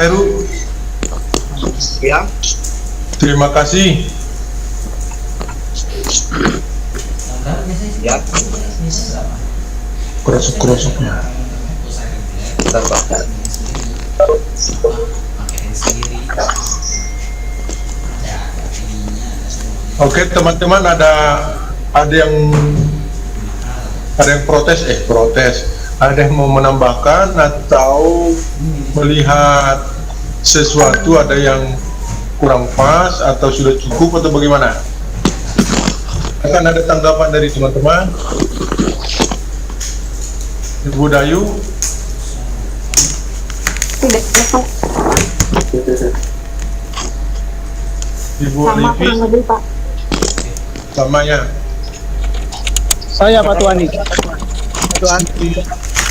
Heru. Ya. Terima kasih. Ya. Kerosok-kerosoknya. Bentar, Pak. Oke, teman-teman, ada yang protes, ada yang mau menambahkan atau melihat sesuatu, ada yang kurang pas atau sudah cukup atau bagaimana? Akan ada tanggapan dari teman-teman. Ibu Dayu. Ibu Sama Livi. kurang lebih, Pak. Sama ya. Saya Pak Tuani. Tuan.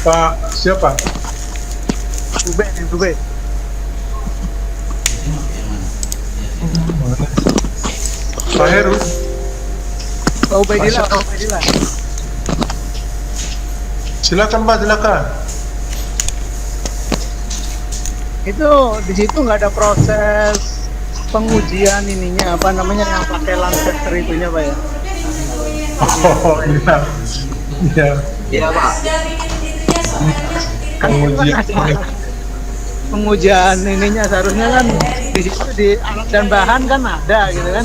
Pak siapa? Ube. Pak Heru. Ubaidillah. Silakan Pak, silakan. Itu di situ nggak ada proses pengujian ininya, apa namanya, yang pakai Lancaster itunya, Pak ya? Oh iya. Iya. Iya, Pak. Pengujian ininya seharusnya kan di situ, di alat dan bahan kan ada gitu kan.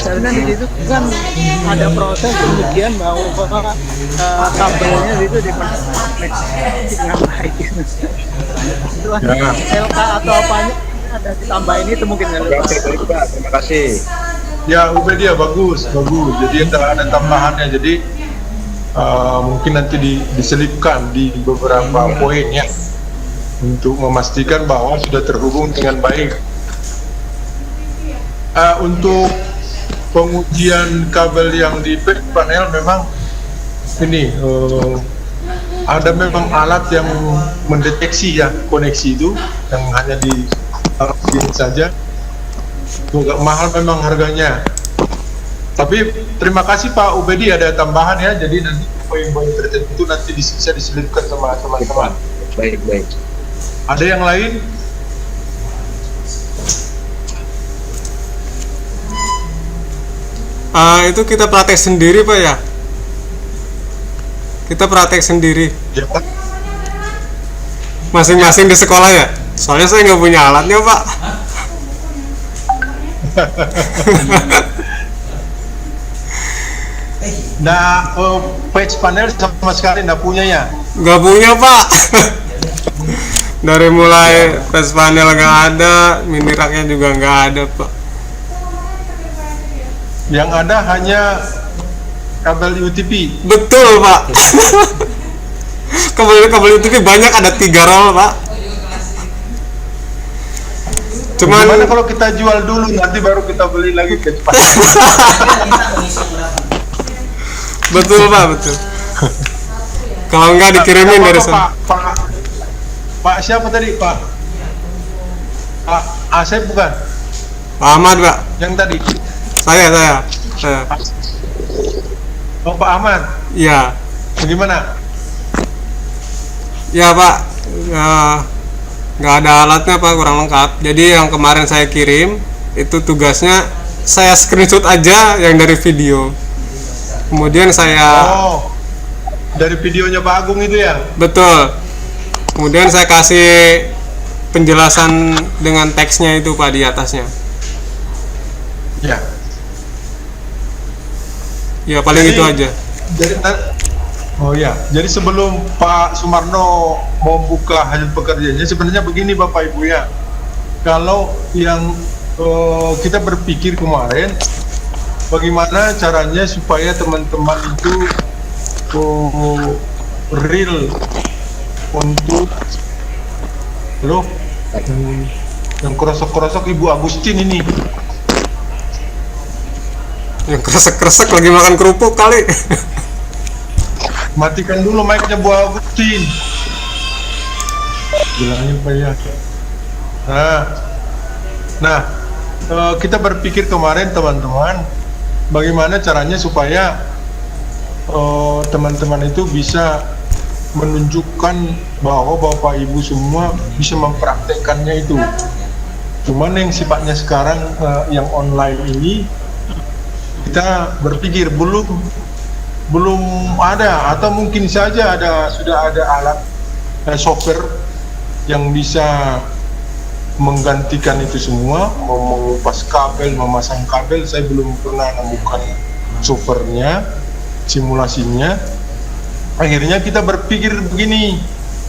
Seharusnya di situ kan ada proses pengujian bahwa kabelnya itu dengan baik gitu. Itu kan Ya. LK atau apanya ada ditambahin itu mungkin kan. Oke, baik, Pak. Terima kasih. Ya, Ubedia bagus. Jadi ada tambahannya. Jadi mungkin nanti diselipkan di beberapa poin ya, untuk memastikan bahwa sudah terhubung dengan baik. Untuk pengujian kabel yang di back panel memang ini ada memang alat yang mendeteksi ya koneksi itu, yang hanya di sini saja. Agak mahal memang harganya. Tapi terima kasih Pak Ubedi, ada tambahan ya. Jadi nanti poin-poin tertentu nanti bisa diselipkan sama teman-teman. Baik. Ada yang lain? Itu kita praktek sendiri Pak ya? Kita praktek sendiri Ya Pak. masing-masing di sekolah ya? Soalnya saya nggak punya alatnya Pak. Nah, patch panel sama sekali nggak punya ya? Nggak punya Pak. Dari mulai patch panel nggak ada, mini raknya juga nggak ada Pak. Yang ada hanya kabel UTP. Betul Pak. kabel UTP banyak, ada 3 roll Pak. Cuman Gimana kalau kita jual dulu, nanti baru kita beli lagi patch panel? betul Pak, betul. Kalau nggak dikirimin dari sana. Pak siapa tadi Pak? Pak Asep bukan? Pak Ahmad Pak. Yang tadi? Saya. Oh Pak Ahmad. Iya. Bagaimana? Ya Pak, nggak ada alatnya Pak, kurang lengkap. Jadi yang kemarin saya kirim itu tugasnya saya screenshot aja yang dari video. Kemudian saya dari videonya Pak Agung itu ya? betul. Kemudian saya kasih penjelasan dengan teksnya itu Pak di atasnya. Ya. Ya paling itu aja. Jadi sebelum Pak Sumarno mau buka hasil pekerjaannya, sebenarnya begini Bapak Ibu ya. Kalau yang kita berpikir kemarin, bagaimana caranya supaya teman-teman itu real untuk yang kerosok-kerosok Ibu Agustin ini. Yang kresek-kresek lagi makan kerupuk kali. Matikan dulu mic-nya Bu Agustin. Bilangin Pak ya. Nah, kita berpikir kemarin teman-teman, bagaimana caranya supaya teman-teman itu bisa menunjukkan bahwa Bapak Ibu semua bisa mempraktekkannya itu. Cuman yang sifatnya sekarang yang online ini kita berpikir belum ada, atau mungkin saja sudah ada alat software yang bisa menggantikan itu semua, mengupas kabel, memasang kabel. Saya belum pernah menemukan softwarenya, simulasinya. Akhirnya kita berpikir begini,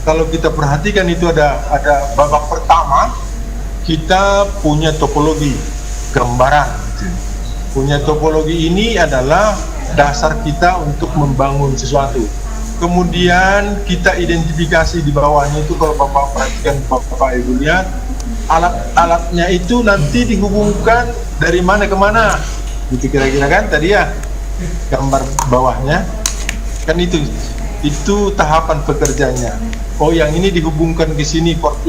kalau kita perhatikan itu ada babak pertama, kita punya topologi gambaran. Punya topologi ini adalah dasar kita untuk membangun sesuatu. Kemudian kita identifikasi di bawahnya itu, kalau Bapak perhatikan, Bapak Ibu lihat, alat-alatnya itu nanti dihubungkan dari mana ke mana, gitu kira-kira kan tadi ya, gambar bawahnya kan itu tahapan pekerjanya. Oh, yang ini dihubungkan ke sini, port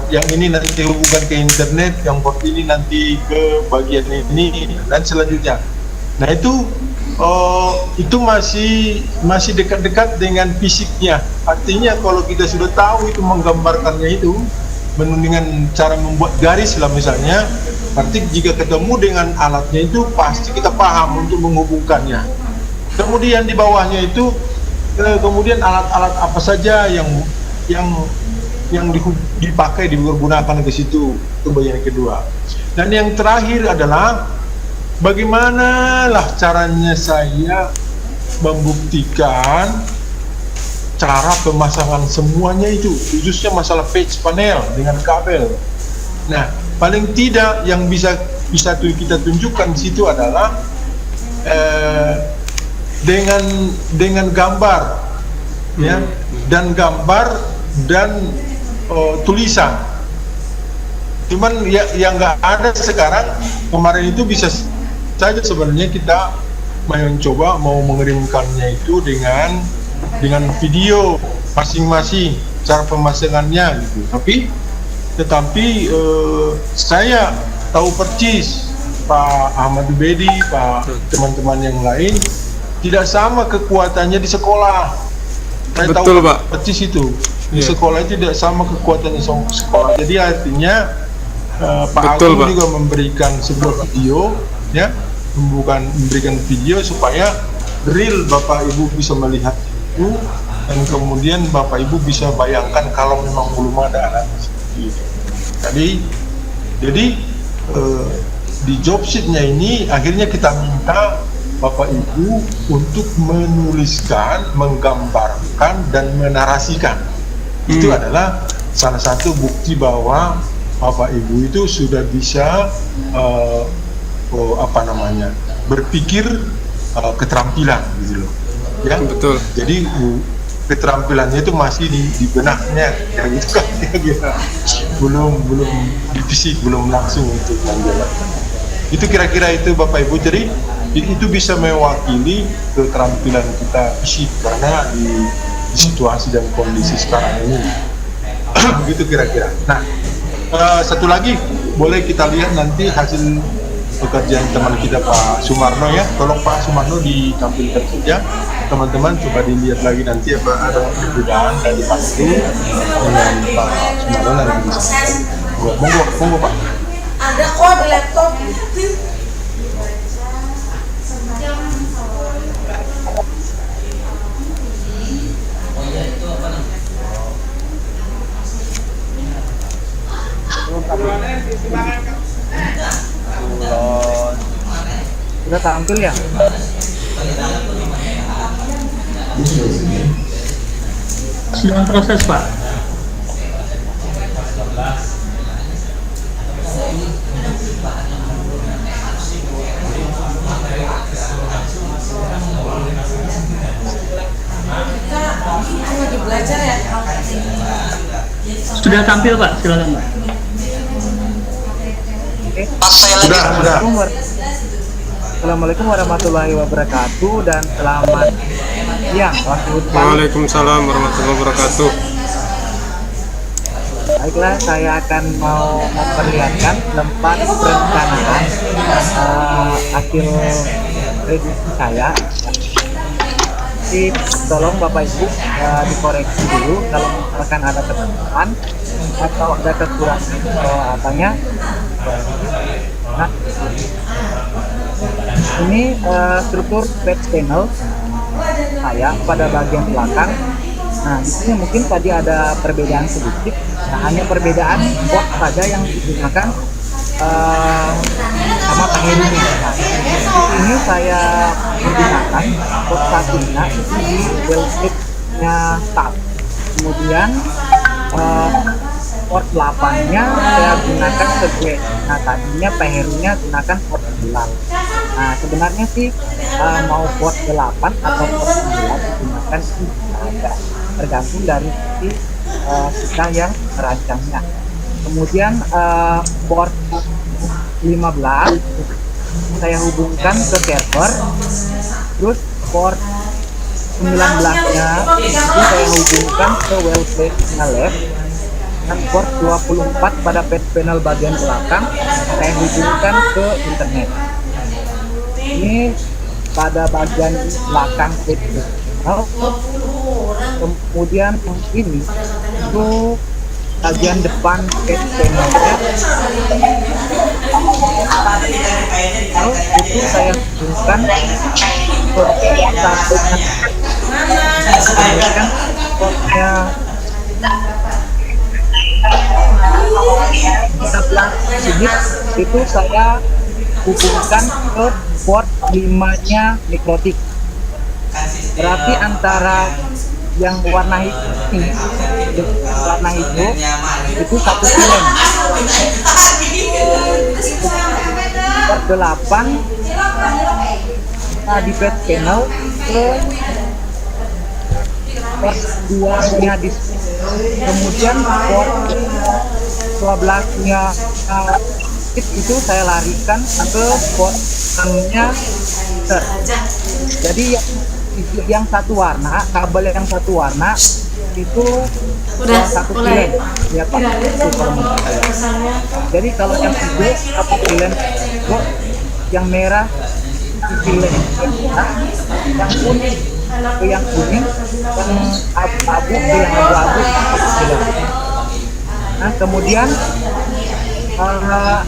yang ini nanti dihubungkan ke internet, yang port ini nanti ke bagian ini, dan selanjutnya. Nah itu masih dekat-dekat dengan fisiknya. Artinya kalau kita sudah tahu itu menggambarkannya itu dengan cara membuat garis lah misalnya, arti jika ketemu dengan alatnya itu pasti kita paham untuk menghubungkannya. Kemudian di bawahnya itu kemudian alat-alat apa saja yang dipakai, digunakan ke situ, itu bagian kedua. Dan yang terakhir adalah bagaimana lah caranya saya membuktikan cara pemasangan semuanya itu, khususnya masalah patch panel dengan kabel. Nah, paling tidak yang bisa kita tunjukkan di situ adalah dengan gambar, ya, dan gambar dan tulisan. Cuman yang nggak ada sekarang, kemarin itu bisa saja sebenarnya kita mencoba mau mengirimkannya itu dengan video masing-masing cara pemasangannya gitu. Tetapi saya tahu persis Pak Ahmad Ubedi, Pak teman-teman yang lain tidak sama kekuatannya di sekolah. Saya Betul, tahu Pak. persis itu. Di sekolah itu tidak sama kekuatannya sama sekolah. Jadi artinya Pak Betul, Agung Pak. juga memberikan sebuah video, ya, memberikan video supaya real Bapak Ibu bisa melihat itu, dan kemudian Bapak Ibu bisa bayangkan kalau memang belum ada alat seperti itu. Jadi di job sheet-nya ini akhirnya kita minta Bapak Ibu untuk menuliskan, menggambarkan, dan menarasikan. Itu adalah salah satu bukti bahwa Bapak Ibu itu sudah bisa berpikir keterampilan gitu loh. Ya, Betul. jadi keterampilannya itu masih di benaknya, ya gitu kan, ya, belum di fisik, belum langsung untuk menjalankan. Itu kira-kira itu Bapak Ibu. Jadi itu bisa mewakili keterampilan kita fisik karena di situasi dan kondisi sekarang ini. Begitu kira-kira. Nah, satu lagi boleh kita lihat nanti hasil pekerjaan teman kita Pak Sumarno, ya. Tolong Pak Sumarno ditampilkan saja. Teman-teman coba dilihat lagi nanti apa ada perbedaan dari Pak itu dengan Pak Sumarno nanti bisa. Monggo Pak. Ada kok di laptop. Sudah tampil ya? Sedang proses, Pak. Lagi belajar ya. Sudah tampil, Pak. Silakan, Pak. Sudah. Assalamualaikum warahmatullahi wabarakatuh, dan selamat siang waktu Jepang. Waalaikumsalam warahmatullahi wabarakatuh. Baiklah, saya akan mau memperlihatkan tempat perencanaan akhir prediksi saya. Jadi tolong Bapak Ibu dikoreksi dulu kalau misalkan ada kesalahan atau ada kekurangan atau apanya. Nah, ini struktur patch panel saya pada bagian belakang. Nah, di sini mungkin tadi ada perbedaan sedikit. Nah, hanya perbedaan port saja yang digunakan sama pengirimnya. Nah, ini saya menggunakan port satunya itu di wellsite-nya start. Kemudian port 8-nya saya gunakan sebagai. Nah, tadinya peherunya gunakan port 9. Nah, sebenarnya sih mau port 8 atau port 9 digunakan itu ada, tergantung dari kita yang merancangnya. Kemudian port 15 saya hubungkan ke server, terus port 19-nya itu saya hubungkan ke wellsite-nya lab, dan port 24 pada patch panel bagian belakang saya hubungkan ke internet. Ini pada bagian belakang patch panel. Kemudian ini itu bagian depan patch panelnya. Lalu itu saya hubungkan ke satunya. Kemudian portnya 15 unit itu saya hubungkan ke port 5-nya Mikrotik. Berarti antara yang warna hijau ini, warna hijau itu 1 pilihan. Port 8 di patch panel ke port 2-nya di sini. Kemudian port 12-nya itu saya larikan ke port 6-nya. Jadi yang satu warna, kabel yang satu warna itu Udah, satu mulai. pilihan ya Pak. Itu format saya. Jadi kalau yang hijau satu pilihan, yang merah pilihan, yang kuning ke yang kuning, yang abu-abu ke yang abu-abu. Nah, kemudian kalau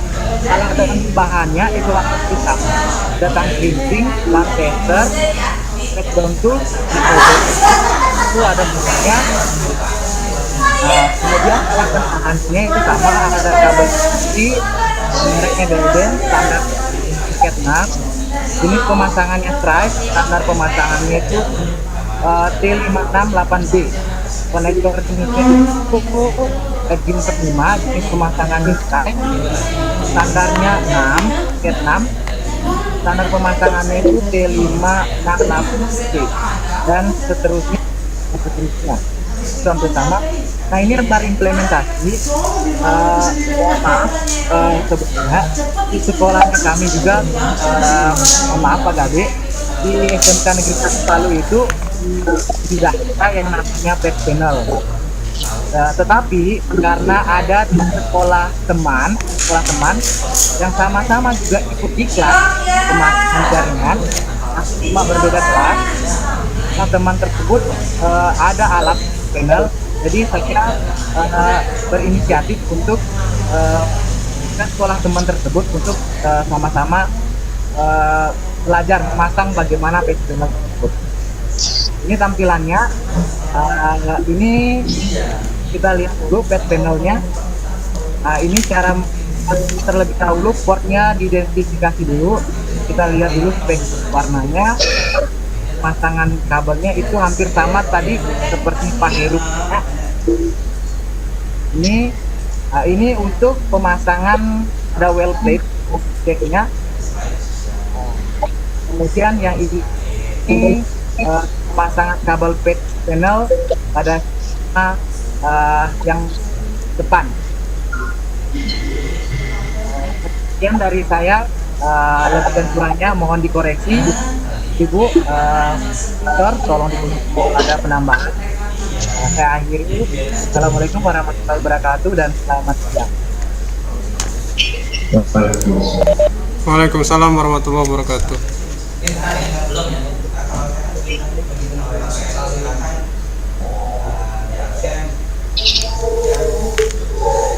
dengan bahannya itu langsung sama, datang printing, lamp tester, background tool, itu ada bentuknya. Kemudian alat bahannya itu sama, ada kabel di mereknya Belden, standar tiket NAS. Jenis pemasangannya stripe, standar pemasangannya itu T568B. Konektor jenisnya itu Edgin 5, jenis pemasangannya stripe, standarnya 6, tiket 6. Standar pemasangannya itu T568B dan seterusnya. Sampai sama. Nah, ini ntar implementasi. Maaf, sebetulnya di sekolahnya kami juga, maaf Pak Gade, di SMK Negeri 1 Palu itu tidak ada yang namanya patch panel. Tetapi karena ada di sekolah teman yang sama-sama juga ikut di kelas pemasangan jaringan, cuma berbeda kelas. Nah, teman tersebut ada alat panel, jadi saya kira berinisiatif untuk sekolah teman tersebut untuk sama-sama belajar memasang bagaimana patch panel tersebut. Ini tampilannya. Ini kita lihat dulu patch panelnya. Nah, ini cara terlebih dahulu portnya diidentifikasi dulu. Kita lihat dulu spek warnanya, pasangan kabelnya itu hampir sama tadi seperti Pak Heru. Ini untuk pemasangan dowel plate jacknya. Kemudian yang ini pemasangan kabel patch panel pada yang depan. Sekian dari saya, lebih dan kurangnya mohon dikoreksi. Ibu, Dr. tolong ada penambahan. Saya akhiri. Assalamualaikum warahmatullahi wabarakatuh dan selamat siang. Waalaikumsalam warahmatullahi wabarakatuh.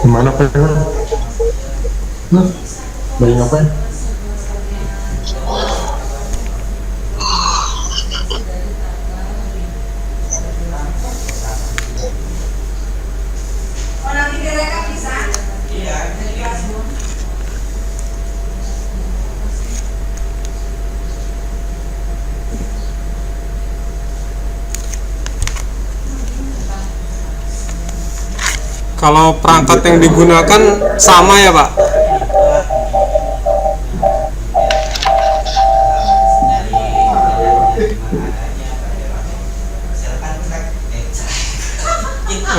Gimana Pak? Bayi ngapain? Kalau perangkat yang digunakan sama ya Pak?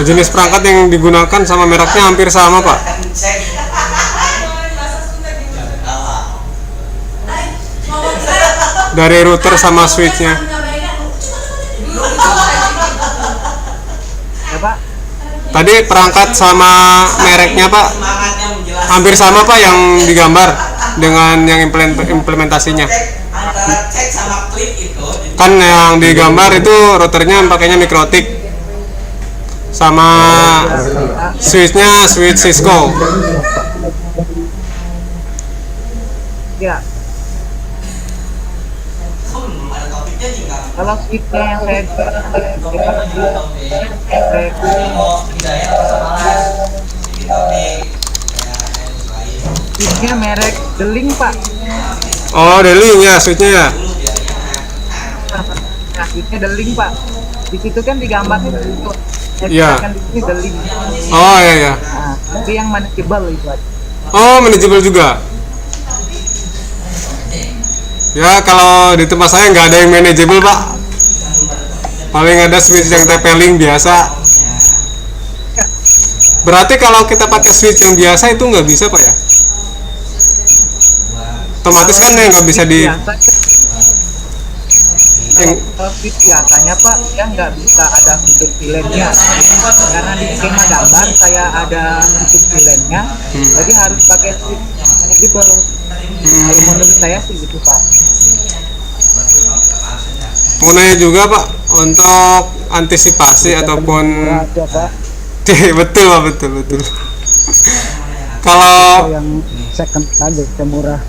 Jenis perangkat yang digunakan sama mereknya hampir sama Pak? Dari router sama switchnya. Ya Pak, Tadi perangkat sama mereknya Pak hampir sama Pak yang digambar dengan yang implementasinya. Kan yang digambar itu routernya pakainya Mikrotik sama switchnya switch Cisco. ya. Kalau switchnya yang saya switchnya merek Deling Pak. Oh, Deling ya switchnya ya. Nah, switchnya Deling Pak. Di situ kan digambarnya itu. Iya. Kan di sini Deling. Oh iya ya. Nah, tapi yang manageable itu aja. Oh, manageable juga. Ya kalau di tempat saya nggak ada yang manageable Pak. Paling ada switch yang TP-Link biasa. Berarti kalau kita pakai switch yang biasa itu nggak bisa Pak ya? Otomatis kan ya nggak bisa di. Kalau switch biasanya Pak, ya nggak bisa ada fitur VLAN-nya. Karena di skema gambar saya ada fitur VLAN-nya, jadi harus pakai switch manageable. Kalau menurut saya sih gitu Pak. Mau nanya juga Pak untuk antisipasi ataupun Ada Pak, betul Pak, betul. Kalau yang second aja yang murah.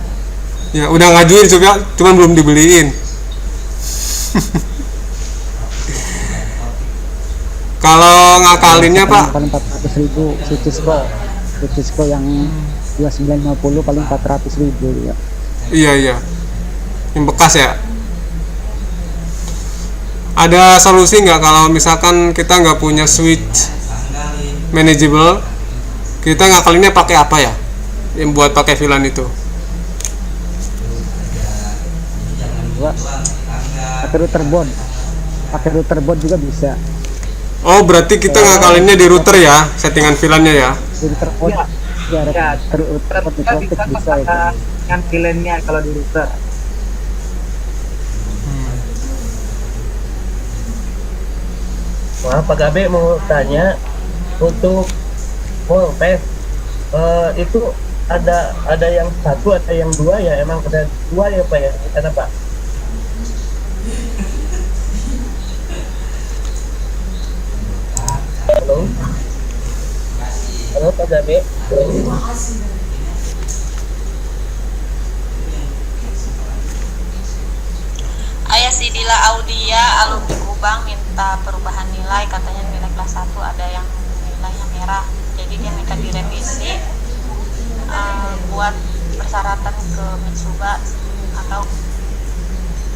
ya udah ngajuin cuma belum dibeliin. Kalau ngakalinnya Pak, Paling 400.000 Cisco yang 2950 paling 400.000 ya. iya yang bekas ya. Ada solusi nggak kalau misalkan kita nggak punya switch manageable, kita ngakalinnya pakai apa ya yang buat pakai VLAN itu? Pakai router board juga bisa. Oh berarti kita ngakalinnya di router ya, settingan VLAN-nya ya. Router board ya, router Mikrotik bisa itu. Yang VLAN-nya kalau di router. Wah, Pak Gabe mau tanya untuk Volpes itu ada yang satu, ada yang dua ya, emang ada dua ya Pak ya, ada Pak. Halo Pak Gabe. Ayah si Dila Audia alumni Kubang minta perubahan nilai, katanya nilai kelas 1 ada yang nilainya merah, jadi dia minta direvisi buat persyaratan ke Mitsuba, atau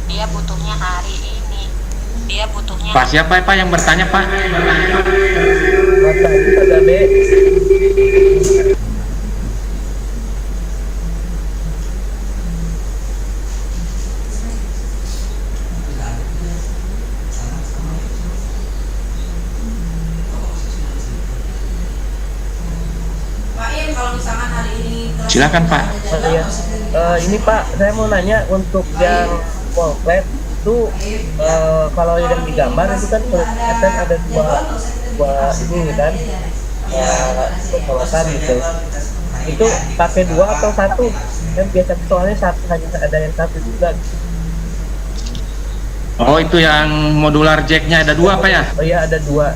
dia butuhnya hari ini, Pak siapa Pak yang bertanya Pak? Masa itu Pak Gabe. Silakan Pak. Iya. Ini Pak, saya mau nanya untuk yang Volpes itu kalau yang digambar itu kan ada dua ini kan pencolokan gitu. Itu pakai dua atau satu? Kan biasa soalnya satu hanya ada yang satu juga. Oh, itu yang modular jacknya ada 2 Pak ya? Oh iya, ada 2.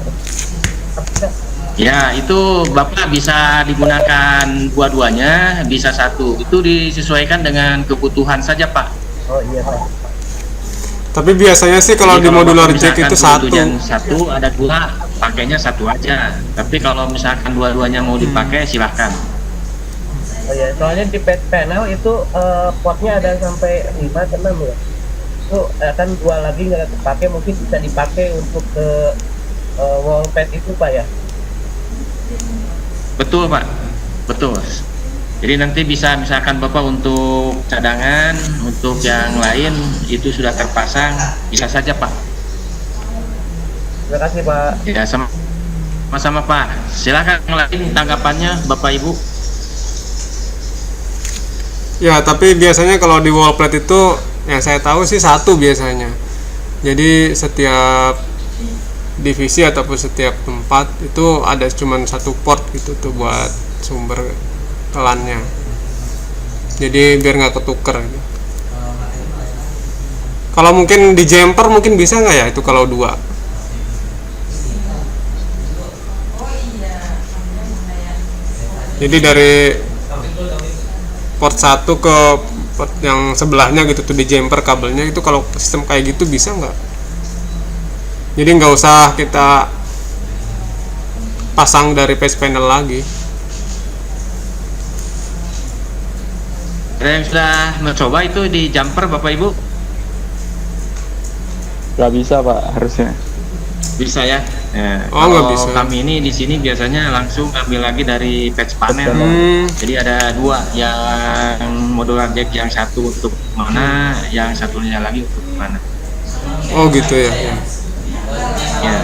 Ya, itu Bapak bisa digunakan dua-duanya, bisa satu. Itu disesuaikan dengan kebutuhan saja Pak. Oh iya Pak. Tapi biasanya sih kalau Jadi di modular Bapak jack misalkan itu satu. yang satu ada 2, pakainya satu aja. Tapi kalau misalkan dua-duanya mau dipakai silahkan. Oh iya, soalnya di panel itu portnya ada sampai 5 ke 6 ya. Itu akan 2 lagi nggak terpakai, mungkin bisa dipakai untuk ke wall pad itu Pak ya. Betul Pak, betul. Jadi nanti bisa misalkan Bapak untuk cadangan, untuk yang lain itu sudah terpasang, bisa saja Pak. Terima kasih Pak. Ya sama-sama Pak. Silakan yang lain tanggapannya Bapak Ibu. Ya, tapi biasanya kalau di wall plate itu yang saya tahu sih satu biasanya. Jadi setiap divisi ataupun setiap tempat itu ada cuman satu port gitu tuh buat sumber telannya. Jadi biar nggak ketuker gitu. Kalau mungkin di jumper mungkin bisa nggak ya itu kalau 2? Jadi dari port 1 ke port yang sebelahnya gitu tuh di jumper kabelnya itu kalau sistem kayak gitu bisa nggak? Jadi nggak usah kita pasang dari face panel lagi. Ada yang sudah mencoba itu di jumper Bapak Ibu? Nggak bisa Pak, harusnya. Bisa ya. Nah, Oh, nggak kalau bisa. kami ini di sini biasanya langsung ambil lagi dari patch panel. Jadi ada 2, yang modular jack yang satu untuk mana, yang satunya lagi untuk mana. Oh gitu ya. Ya. Ya.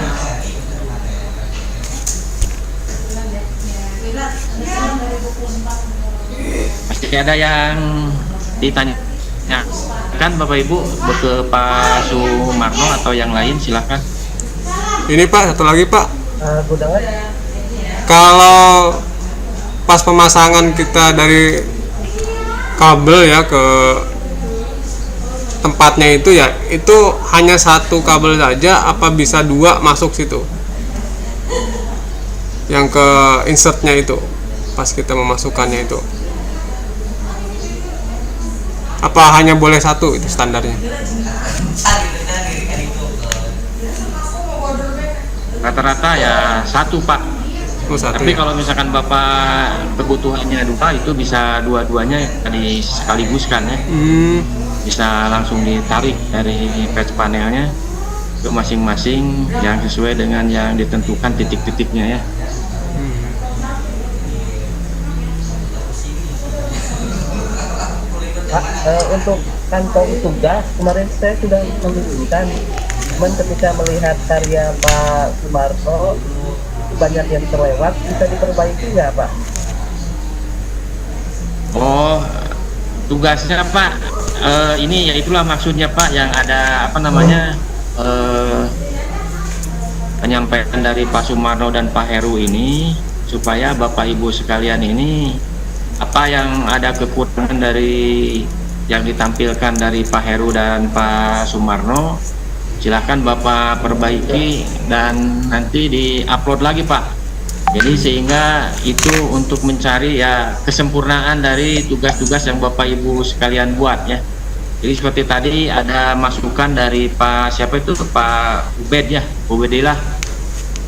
Pasti ada yang ditanyakan Bapak Ibu ke Pak Sumarno atau yang lain, silahkan. Ini Pak, satu lagi Pak. Gudangan. Kalau pas pemasangan kita dari kabel ya ke tempatnya itu ya, itu hanya satu kabel saja apa bisa 2 masuk situ? Yang ke insertnya itu pas kita memasukkannya itu. Apa hanya boleh satu itu standarnya? Rata-rata ya satu Pak. Oh, satu Tapi ya? kalau misalkan Bapak kebutuhannya 2 itu bisa dua-duanya sekaligus kan ya. Bisa langsung ditarik dari patch panelnya ke masing-masing yang sesuai dengan yang ditentukan titik-titiknya ya. Pak, untuk kantong tugas kemarin saya sudah mengirimkan, cuman ketika melihat karya Pak Sumarto banyak yang terlewat, bisa diperbaiki nggak Pak? Oh, tugasnya Pak, ini ya itulah maksudnya Pak, yang ada apa namanya penyampaian dari Pak Sumarno dan Pak Heru ini, supaya Bapak Ibu sekalian ini apa yang ada kekurangan dari yang ditampilkan dari Pak Heru dan Pak Sumarno, silahkan Bapak perbaiki dan nanti di-upload lagi Pak. Jadi sehingga itu untuk mencari ya kesempurnaan dari tugas-tugas yang Bapak Ibu sekalian buat ya. Jadi seperti tadi ada masukan dari Pak siapa itu, Pak Ubed ya, Ubedillah,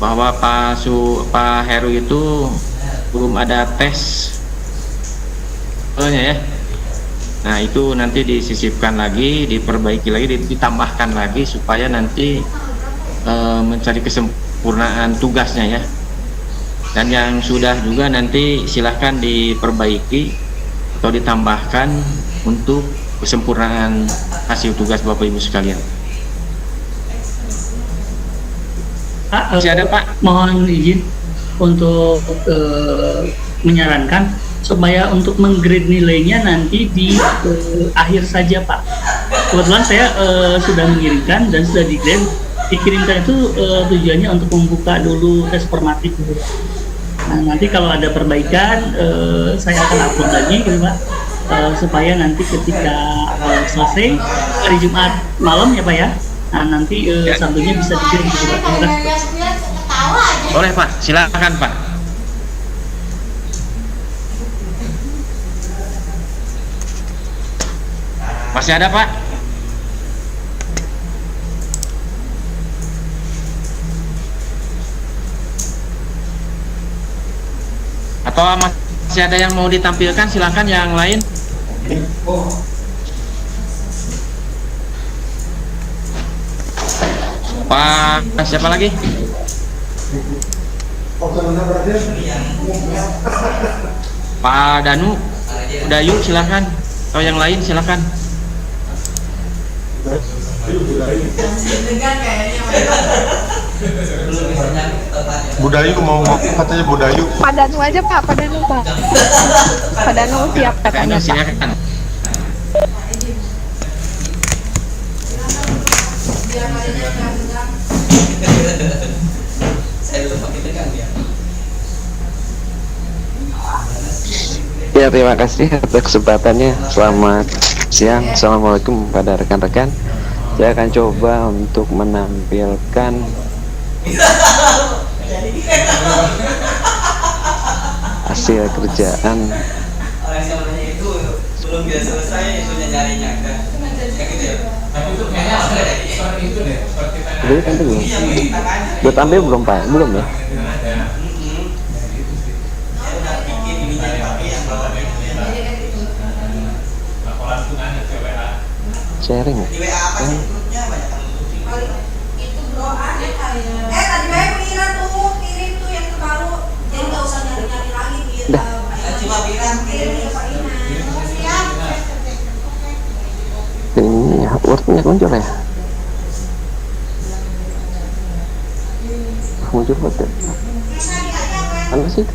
bahwa Pak Heru itu belum ada tes ya. Nah itu nanti disisipkan lagi, diperbaiki lagi, ditambahkan lagi supaya nanti mencari kesempurnaan tugasnya ya. Dan yang sudah juga nanti silahkan diperbaiki atau ditambahkan untuk kesempurnaan hasil tugas Bapak Ibu sekalian. Pak, Masih ada Pak? Mohon izin untuk menyarankan supaya untuk menggrade nilainya nanti di akhir saja Pak. Kebetulan saya sudah mengirimkan dan sudah digrade. Dikirimkan itu tujuannya untuk membuka dulu tes formatif dulu. Nah, nanti kalau ada perbaikan saya akan upload lagi gitu Pak, supaya nanti ketika selesai hari Jumat malam ya Pak ya, Nah, nanti satunya bisa di-grade gitu Pak. Terima kasih, Pak. Boleh Pak, silakan Pak. Masih ada Pak? Atau masih ada yang mau ditampilkan? Silakan yang lain. Pak, siapa lagi? Pak Danu, Dayu silakan. Atau yang lain silakan. Budayu mau ngomong katanya Budayu. Pak Danu aja Pak, Pak Danu Pak. Pak Danu siap katanya Pak. Silakan. Ya, terima kasih atas kesempatannya. Selamat siang, assalamualaikum pada rekan-rekan. Saya akan coba untuk menampilkan hasil kerjaan. Jadi kan belum. Buat ambil belum Pak? Belum ya? Sharing ya? Dah. Ini wordnya muncul ya? Muncul word ya? Apa sih itu?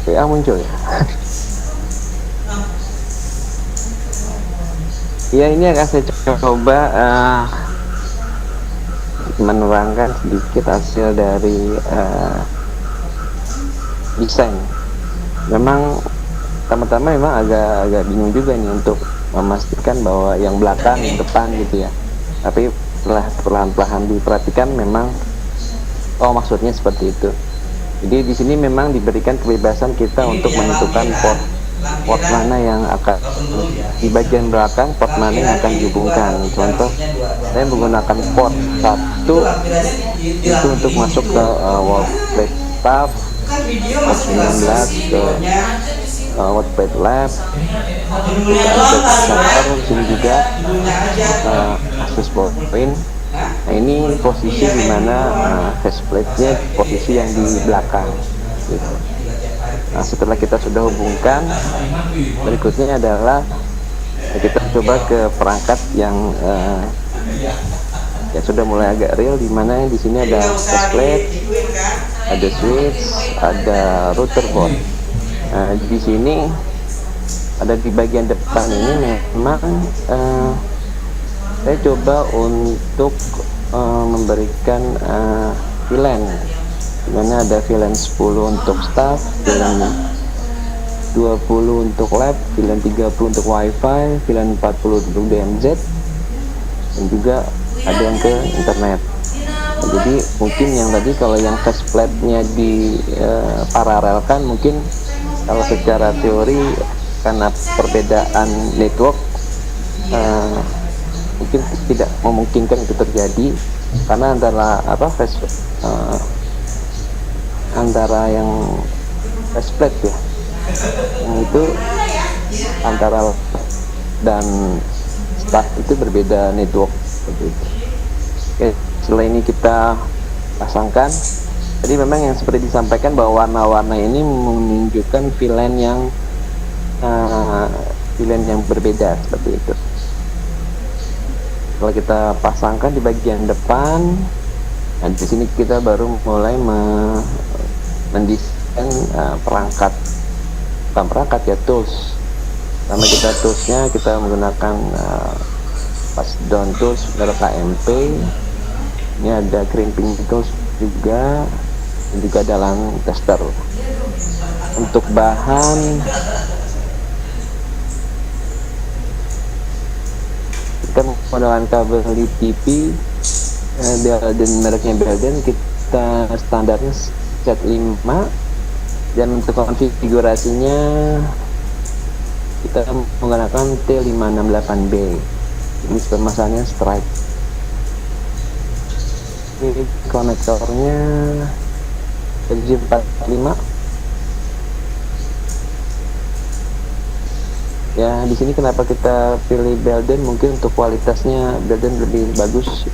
PA muncul ya? Ya, ini akan saya coba menerangkan sedikit hasil dari desain. Memang pertama-tama memang agak bingung juga nih untuk memastikan bahwa yang belakang, yang depan gitu ya. Tapi setelah perlahan-lahan diperhatikan memang maksudnya seperti itu. Jadi di sini memang diberikan kebebasan kita untuk menentukan port mana yang akan di bagian belakang, port mana yang akan dihubungkan. Contoh, saya menggunakan port 1 itu untuk masuk ke wordplate tab, port 19 ke wordplate lab, server sini juga access point. Nah, ini posisi dimana faceplate-nya posisi yang di belakang gitu. Nah, setelah kita sudah hubungkan, berikutnya adalah kita coba ke perangkat yang sudah mulai agak real, di mana di sini ada faceplate, ada switch, ada router board. Nah, di sini ada di bagian depan ini memang saya coba untuk memberikan VLAN, dimana ada VLAN 10 untuk staff, VLAN 20 untuk lab, VLAN 30 untuk wifi, VLAN 40 untuk DMZ, dan juga ada yang ke internet. Nah, jadi mungkin yang tadi kalau yang faceplate-nya di paralelkan, mungkin kalau secara teori karena perbedaan network mungkin tidak memungkinkan itu terjadi, karena antara antara yang faceplate ya, yang itu antara dan staff itu berbeda network seperti itu. Oke, setelah ini kita pasangkan. Jadi memang yang seperti disampaikan bahwa warna-warna ini menunjukkan VLAN yang berbeda seperti itu. Kalau kita pasangkan di bagian depan, nah di sini kita baru mulai mendesain perangkat, bukan perangkat ya, tools. Pertama kita toolsnya kita menggunakan pass down tools dari KMP. Ini ada crimping tools juga, dan juga dalam tester. Untuk bahan kita menggunakan kabel di TV Belden, mereknya Belden, kita standarnya set 5, dan untuk konfigurasinya kita menggunakan T568B. Ini pemasangannya strike. Ini konektornya RJ45. Ya, di sini kenapa kita pilih Belden? Mungkin untuk kualitasnya Belden lebih bagus,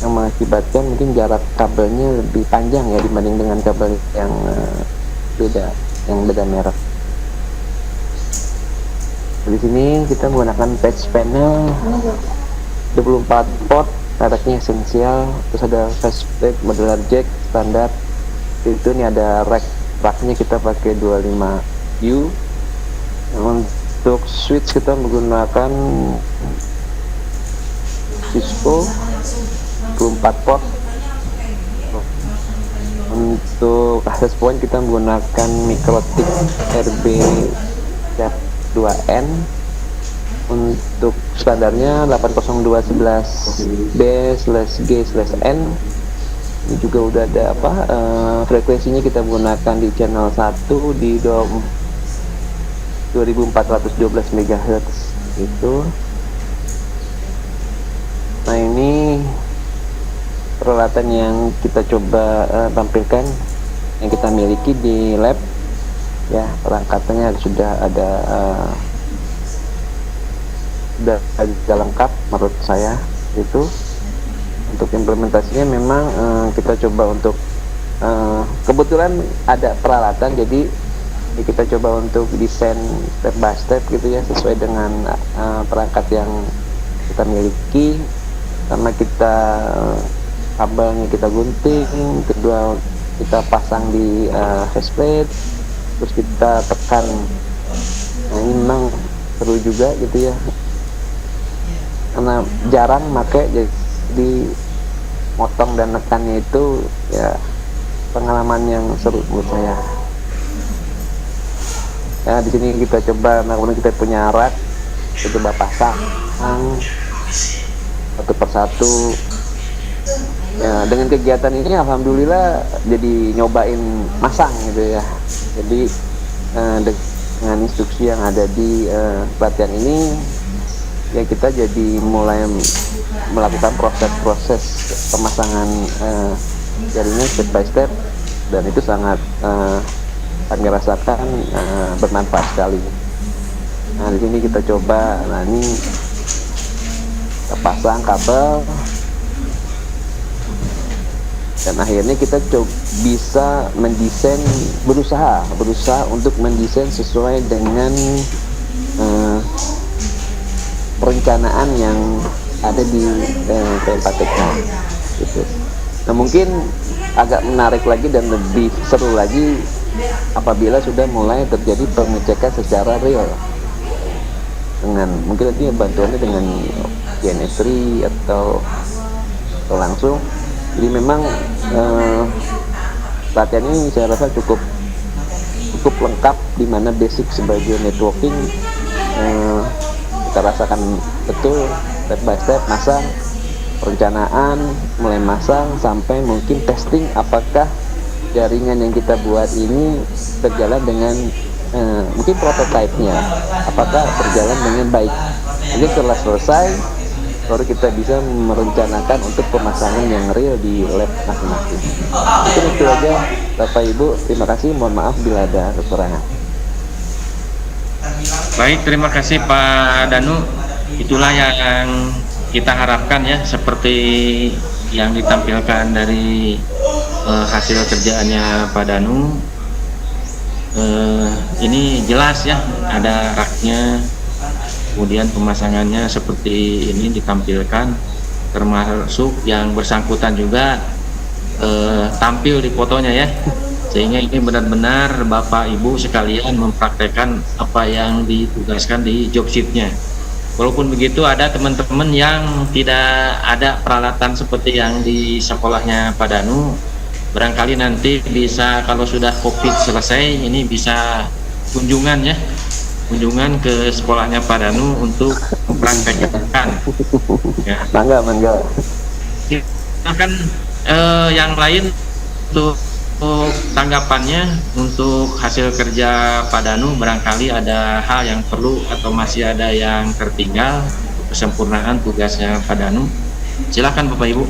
yang mengakibatkan mungkin jarak kabelnya lebih panjang ya dibanding dengan kabel yang beda merek. Di sini kita menggunakan patch panel 24 port, mereknya Essential, terus ada faceplate modular jack standar. Itu nih ada racknya kita pakai 25U. Untuk switch kita menggunakan Cisco 24 port. Untuk access point kita menggunakan Mikrotik RB2N. Untuk standarnya 802.11b/g/n. Ini juga udah ada frekuensinya kita menggunakan di channel 1 di 2412 MHz itu. Nah, ini peralatan yang kita coba tampilkan, yang kita miliki di lab ya. Perangkatannya sudah ada sudah lengkap menurut saya. Itu untuk implementasinya memang kita coba untuk kebetulan ada peralatan, jadi kita coba untuk desain step by step gitu ya, sesuai dengan perangkat yang kita miliki. Karena kita kabelnya kita gunting, kedua kita pasang di faceplate, terus kita tekan. Nah, ini memang seru juga gitu ya, karena jarang pakai, jadi motong dan nekannya itu ya pengalaman yang seru menurut saya. Ya, di sini kita coba, kemudian kita punya rak, kita coba pasang satu persatu. Ya, dengan kegiatan ini alhamdulillah jadi nyobain masang gitu ya. Jadi dengan instruksi yang ada di pelatihan ini ya, kita jadi mulai melakukan proses pemasangan jaringan step by step, dan itu sangat kami rasakan bermanfaat sekali. Nah, di sini kita coba, nah ini kita pasang kabel, dan akhirnya kita bisa mendesain, berusaha untuk mendesain sesuai dengan perencanaan yang ada di P4TK gitu. Nah, mungkin agak menarik lagi dan lebih seru lagi apabila sudah mulai terjadi pengecekan secara real, dengan mungkin nanti bantuannya dengan GNS3 atau langsung. Jadi memang latihan ini saya rasa cukup lengkap, di mana basic sebagai networking kita rasakan betul step by step, masang, perencanaan, mulai masang sampai mungkin testing apakah jaringan yang kita buat ini berjalan dengan mungkin prototipenya apakah berjalan dengan baik. Jadi setelah selesai baru kita bisa merencanakan untuk pemasangan yang real di lab masing-masing. Itu aja Bapak Ibu, terima kasih, mohon maaf bila ada kekurangan. Baik, terima kasih Pak Danu. Itulah yang kita harapkan ya, seperti yang ditampilkan dari hasil kerjaannya Pak Danu. Ini jelas ya, ada raknya, kemudian pemasangannya seperti ini ditampilkan, termasuk yang bersangkutan juga tampil di fotonya ya, sehingga ini benar-benar Bapak Ibu sekalian mempraktekkan apa yang ditugaskan di job sheet-nya. Walaupun begitu, ada teman-teman yang tidak ada peralatan seperti yang di sekolahnya Pak Danu, barangkali nanti bisa kalau sudah COVID selesai ini bisa kunjungan ya kunjungan ke sekolahnya Pak Danu untuk mempraktekkan. Ya. Mangga. Silakan yang lain untuk tanggapannya untuk hasil kerja Pak Danu, barangkali ada hal yang perlu atau masih ada yang tertinggal untuk kesempurnaan tugasnya Pak Danu. Silakan Bapak Ibu.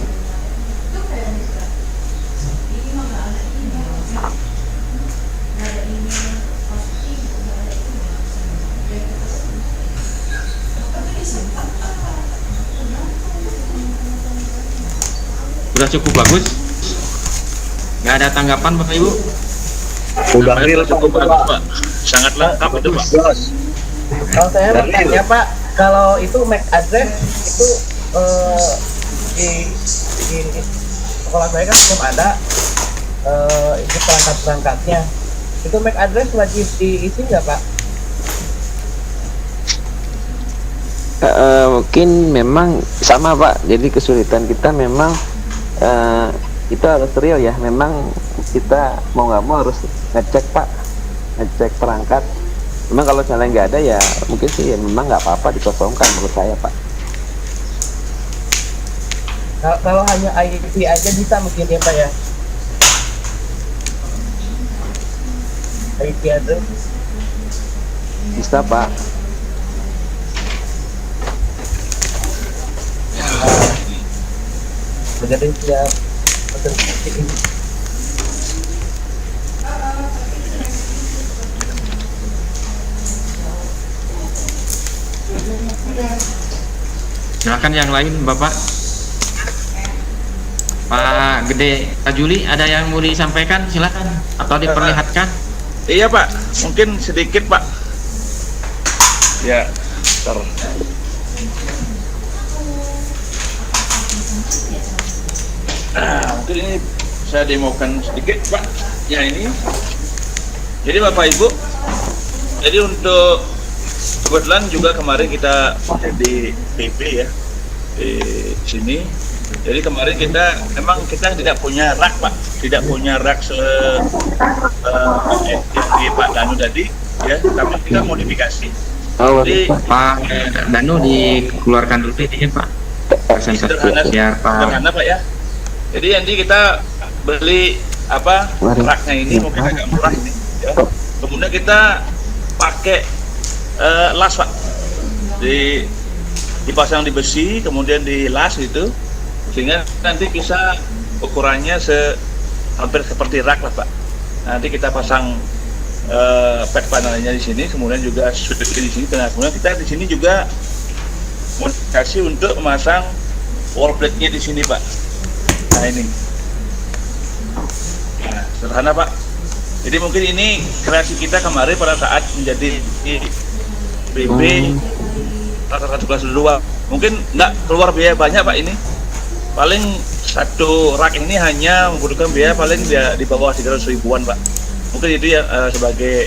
Sudah cukup bagus? Nggak ada tanggapan Bapak Ibu? Udah real cukup bagus Pak. Sangat lengkap itu Pak. Kalau saya mau tanya Pak, kalau itu MAC address itu di sekolah saya kan belum ada itu perangkat-perangkatnya. Itu MAC address wajib diisi nggak Pak? Mungkin memang sama Pak, jadi kesulitan kita memang kita harus real ya, memang kita mau nggak mau harus ngecek Pak, ngecek perangkat. Memang kalau misalnya nggak ada ya mungkin sih ya memang nggak apa-apa dikosongkan menurut saya Pak. Kalau hanya IP aja bisa mungkin ya Pak ya? IP address Bisa Pak. Jadi siap pesan ini. Silakan yang lain Bapak. Pak Gede, Pak Juli, ada yang mau disampaikan? Silakan atau diperlihatkan. Iya Pak, mungkin sedikit Pak. Ya, bentar. Mungkin ini saya demokan sedikit Pak. Ya ini. Jadi Bapak Ibu, jadi untuk kebetulan juga kemarin kita jadi PP ya di sini. Jadi kemarin memang kita tidak punya rak Pak, tidak punya rak yang di Pak Danu tadi ya, tapi kita modifikasi. Jadi Pak Danu dikeluarkan dulu ini Pak. Sederhana Pak ya. Jadi nanti kita beli raknya ini mungkin agak murah ini ya. Kemudian kita pakai las Pak, dipasang di besi kemudian dilas gitu, sehingga nanti bisa ukurannya hampir seperti rak lah Pak. Nanti kita pasang pet panelnya di sini, kemudian juga switch di sini, kemudian kita di sini juga modifikasi untuk memasang wall plate-nya di sini Pak. Nah ini, nah, sederhana Pak. Jadi mungkin ini kreasi kita kemarin pada saat menjadi BB rata-rata kelas 2. Mungkin nggak keluar biaya banyak Pak ini. Paling satu rak ini hanya membutuhkan biaya paling di bawah 300 ribuan Pak. Mungkin itu ya sebagai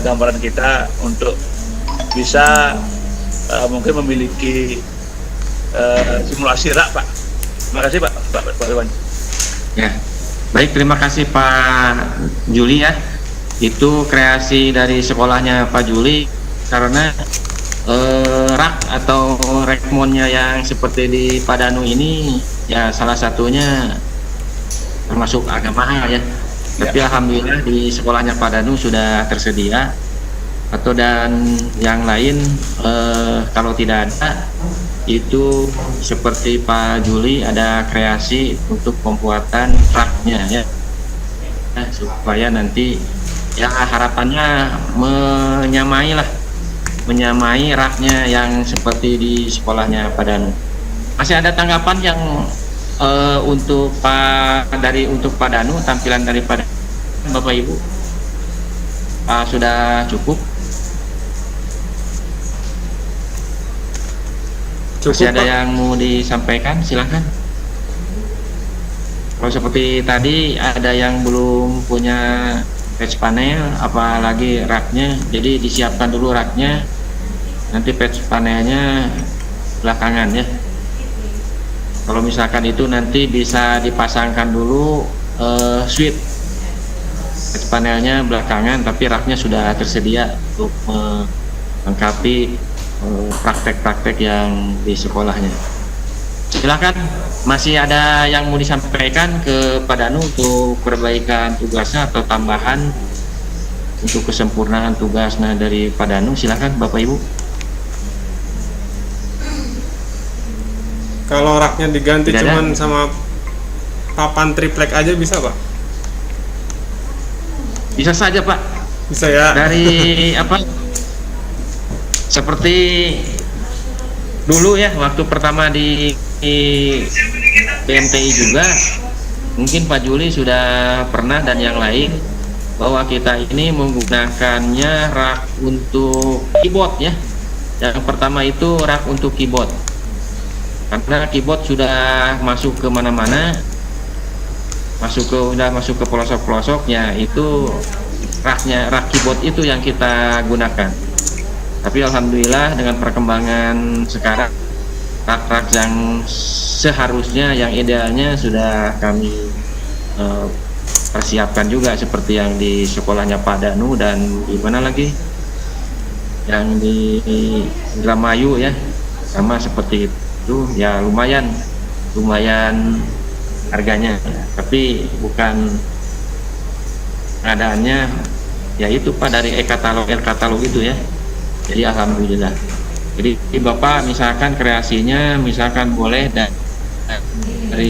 gambaran kita untuk bisa mungkin memiliki simulasi rak Pak. Terima kasih Pak Iwan. Ya, baik, terima kasih Pak Juli ya. Itu kreasi dari sekolahnya Pak Juli, karena rak atau rekmonnya yang seperti di Pak Danu ini ya salah satunya termasuk agak mahal ya. Tapi alhamdulillah di sekolahnya Pak Danu sudah tersedia. Dan yang lain kalau tidak ada, itu seperti Pak Juli ada kreasi untuk pembuatan raknya ya, supaya nanti ya harapannya menyamai raknya yang seperti di sekolahnya Pak Danu. Masih ada tanggapan yang untuk Pak Danu, tampilan dari Pak Danu, Bapak Ibu? Sudah cukup? Masih ada yang mau disampaikan? Silakan. Kalau seperti tadi ada yang belum punya patch panel, apalagi raknya, jadi disiapkan dulu raknya, nanti patch panelnya belakangan ya. Kalau misalkan itu nanti bisa dipasangkan dulu switch patch panelnya belakangan, tapi raknya sudah tersedia. untuk melengkapi praktek-praktek yang di sekolahnya. Silakan, masih ada yang mau disampaikan ke Pak Danu untuk perbaikan tugasnya atau tambahan untuk kesempurnaan tugasnya dari Pak Danu? Silakan Bapak Ibu. Kalau raknya diganti Tidak cuman ada? sama papan triplek aja bisa Pak? Bisa saja Pak. Bisa ya. Dari apa? Seperti dulu ya, waktu pertama di BMTI juga, mungkin Pak Juli sudah pernah dan yang lain, bahwa kita ini menggunakannya rak untuk keyboard ya. Yang pertama itu rak untuk keyboard, karena keyboard sudah masuk ke mana-mana, sudah masuk ke pelosok-pelosoknya, itu rak keyboard itu yang kita gunakan. Tapi alhamdulillah dengan perkembangan sekarang, rak-rak yang seharusnya, yang idealnya sudah kami persiapkan juga, seperti yang di sekolahnya Pak Danu dan di mana lagi yang di Indramayu ya, sama seperti itu ya. Lumayan harganya ya. Tapi bukan pengadaannya ya itu Pak dari e-katalog itu ya. Jadi alhamdulillah. Jadi Bapak misalkan kreasinya misalkan boleh dari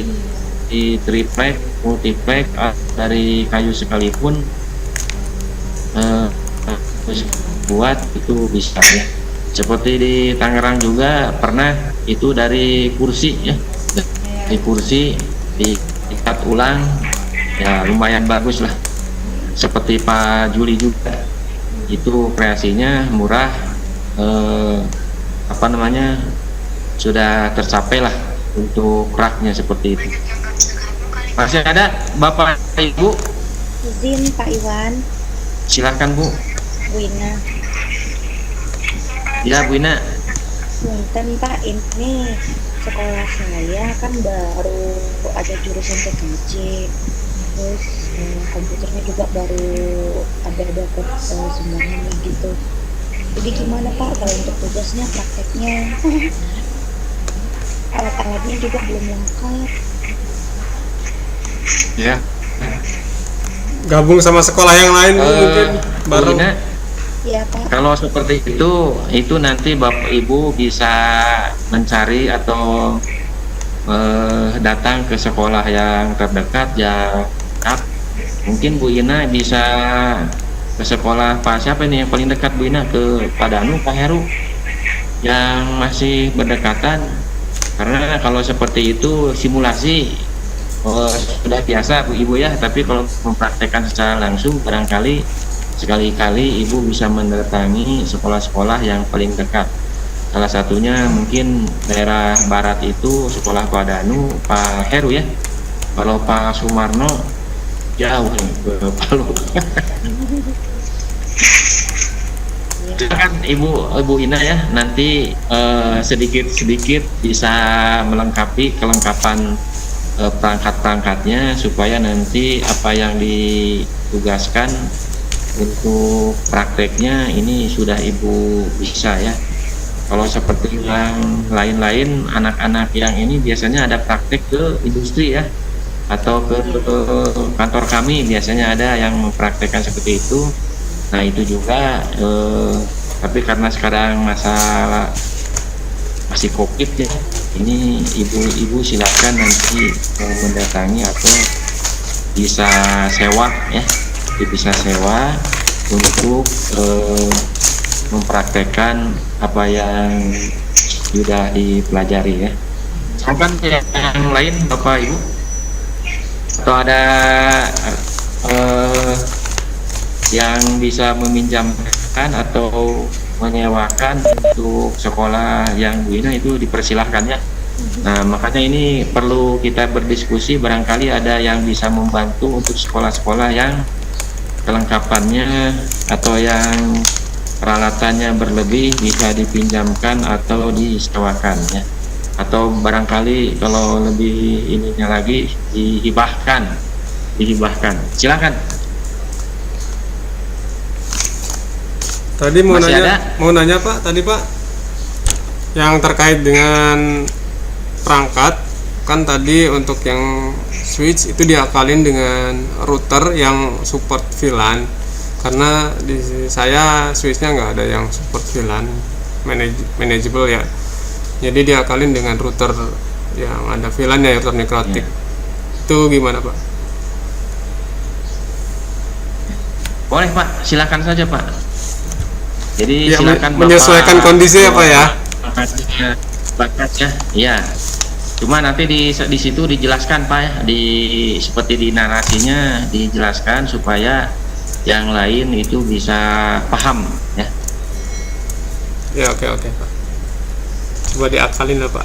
di triplek, multiplek, dari kayu sekalipun buat itu bisa ya. Seperti di Tangerang juga pernah itu dari kursi ya, di kursi diikat ulang ya, lumayan bagus lah. Seperti Pak Juli juga itu kreasinya murah, sudah tercapai lah untuk raknya seperti itu. Masih ada Bapak Ibu? Izin Pak Iwan. Silakan Bu. Bu Ina. Ya Bu Ina. Punten Pak, ini sekolah saya kan baru ada jurusan TKJ, terus komputernya juga baru ada dapat semuanya gitu. Jadi gimana Pak kalau untuk tugasnya, prakteknya? Alat-alatnya juga belum lengkap. Ya. Gabung sama sekolah yang lain mungkin baru. Ya Pak. Kalau seperti itu nanti Bapak Ibu bisa mencari atau datang ke sekolah yang terdekat ya. Mungkin Bu Ina bisa ke sekolah Pak siapa ini yang paling dekat Bu Ina, ke Pak Danu, Pak Heru yang masih berdekatan. Karena kalau seperti itu simulasi sudah biasa Bu Ibu ya, tapi kalau mempraktekkan secara langsung barangkali sekali-kali Ibu bisa mendatangi sekolah-sekolah yang paling dekat. Salah satunya mungkin daerah barat itu sekolah Pak Danu, Pak Heru ya. Kalau Pak Sumarno jauh ke Palu. Silakan Ibu Ina ya, nanti sedikit-sedikit bisa melengkapi kelengkapan perangkat-perangkatnya supaya nanti apa yang ditugaskan untuk prakteknya ini sudah Ibu bisa ya. Kalau seperti yang lain-lain, anak-anak yang ini biasanya ada praktek ke industri ya, atau ke kantor kami biasanya ada yang mempraktekkan seperti itu. Nah itu juga tapi karena sekarang masalah masih COVID ya, ini ibu-ibu silakan nanti mendatangi atau bisa sewa ya, bisa sewa untuk mempraktekkan apa yang sudah dipelajari ya. Kan yang lain Bapak Ibu, atau ada yang bisa meminjamkan atau menyewakan untuk sekolah yang Bu Ina, itu dipersilahkan ya. Nah makanya ini perlu kita berdiskusi, barangkali ada yang bisa membantu untuk sekolah-sekolah yang kelengkapannya atau yang peralatannya berlebih bisa dipinjamkan atau disewakan ya, atau barangkali kalau lebih ininya lagi dihibahkan. Silakan. Tadi Masih ada? mau nanya Pak, tadi Pak, yang terkait dengan perangkat, kan tadi untuk yang switch itu diakalin dengan router yang support VLAN, karena di saya switchnya nggak ada yang support VLAN manageable ya, jadi diakalin dengan router yang ada VLAN ya, router nekrotik. Itu gimana Pak? Boleh Pak, silakan saja Pak. Jadi Ya, silakan menyesuaikan kondisi ya Pak ya. Bakatnya, iya. Cuma nanti di situ dijelaskan Pak ya, seperti di narasinya dijelaskan supaya yang lain itu bisa paham ya. Ya oke Pak. Coba diakalin lah Pak.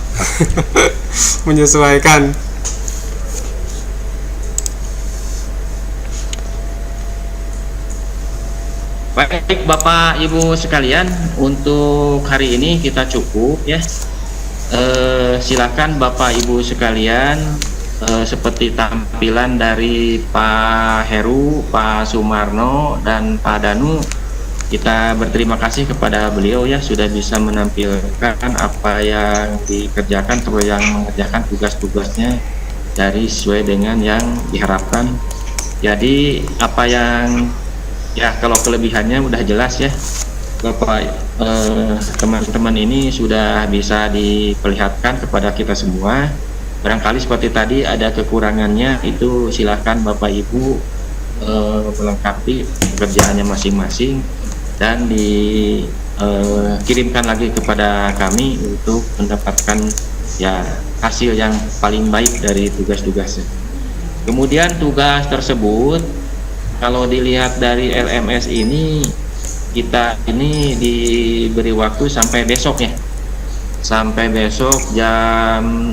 Menyesuaikan. Baik Bapak Ibu sekalian, untuk hari ini kita cukup ya. Silakan Bapak Ibu sekalian, seperti tampilan dari Pak Heru, Pak Sumarno, dan Pak Danu, kita berterima kasih kepada beliau ya, sudah bisa menampilkan apa yang dikerjakan atau yang mengerjakan tugas-tugasnya dari sesuai dengan yang diharapkan. Jadi apa yang ya, kalau kelebihannya udah jelas ya Bapak, teman-teman ini sudah bisa diperlihatkan kepada kita semua. Barangkali seperti tadi ada kekurangannya, itu silakan Bapak Ibu melengkapi pekerjaannya masing-masing dan dikirimkan lagi kepada kami untuk mendapatkan ya hasil yang paling baik dari tugas-tugasnya. Kemudian tugas tersebut kalau dilihat dari LMS ini, kita ini diberi waktu sampai besok ya, sampai besok jam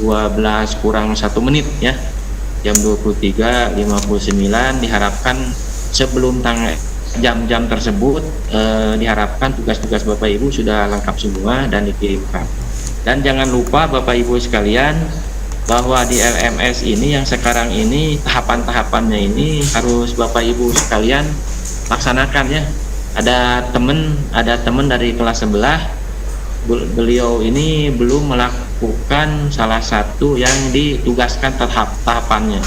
12 kurang 1 menit ya, jam 23.59. Diharapkan sebelum jam-jam tersebut diharapkan tugas-tugas Bapak Ibu sudah lengkap semua dan dikirimkan. Dan jangan lupa Bapak Ibu sekalian, bahwa di LMS ini yang sekarang ini tahapan-tahapannya ini harus Bapak Ibu sekalian laksanakan ya. Ada teman dari kelas sebelah, beliau ini belum melakukan salah satu yang ditugaskan tahapannya.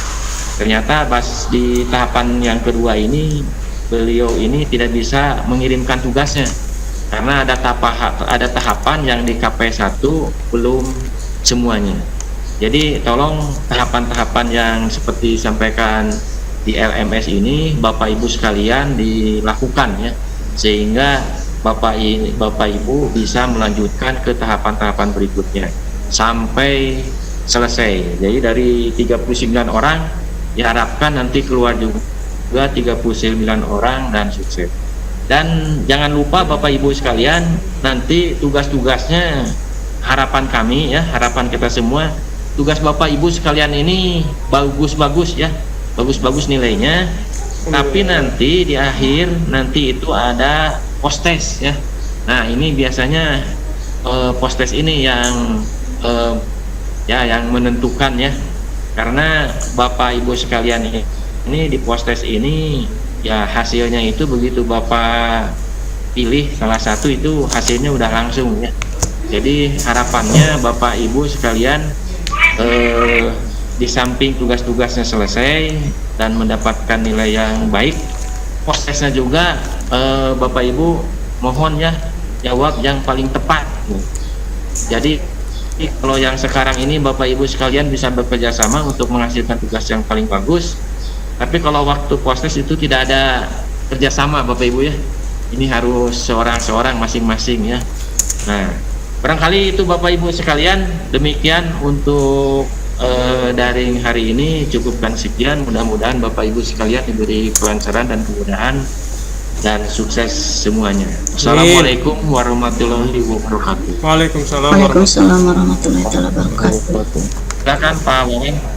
Ternyata pas di tahapan yang kedua ini beliau ini tidak bisa mengirimkan tugasnya karena ada tahapan yang di KP1 belum semuanya. Jadi tolong tahapan-tahapan yang seperti disampaikan di LMS ini Bapak Ibu sekalian dilakukan ya, sehingga Bapak Ibu bisa melanjutkan ke tahapan-tahapan berikutnya sampai selesai. Jadi dari 39 orang diharapkan nanti keluar juga 39 orang dan sukses. Dan jangan lupa Bapak Ibu sekalian, nanti tugas-tugasnya harapan kami ya, harapan kita semua, tugas Bapak Ibu sekalian ini bagus-bagus ya, bagus-bagus nilainya, tapi nanti di akhir nanti itu ada post test ya. Nah ini biasanya post test ini yang yang menentukan ya, karena Bapak Ibu sekalian ini di post test ini ya hasilnya itu begitu Bapak pilih salah satu itu hasilnya udah langsung ya. Jadi harapannya Bapak Ibu sekalian di samping tugas-tugasnya selesai dan mendapatkan nilai yang baik, post testnya juga Bapak Ibu mohon ya jawab yang paling tepat. Jadi kalau yang sekarang ini Bapak Ibu sekalian bisa bekerja sama untuk menghasilkan tugas yang paling bagus, tapi kalau waktu post test itu tidak ada kerjasama Bapak Ibu ya, ini harus seorang-seorang masing-masing ya. Nah barangkali itu Bapak Ibu sekalian, demikian untuk daring hari ini, cukupkan sekian. Mudah-mudahan Bapak Ibu sekalian diberi kelancaran dan kemudahan dan sukses semuanya. Assalamualaikum warahmatullahi wabarakatuh. Waalaikumsalam warahmatullahi wabarakatuh. Silakan Pak Wawan.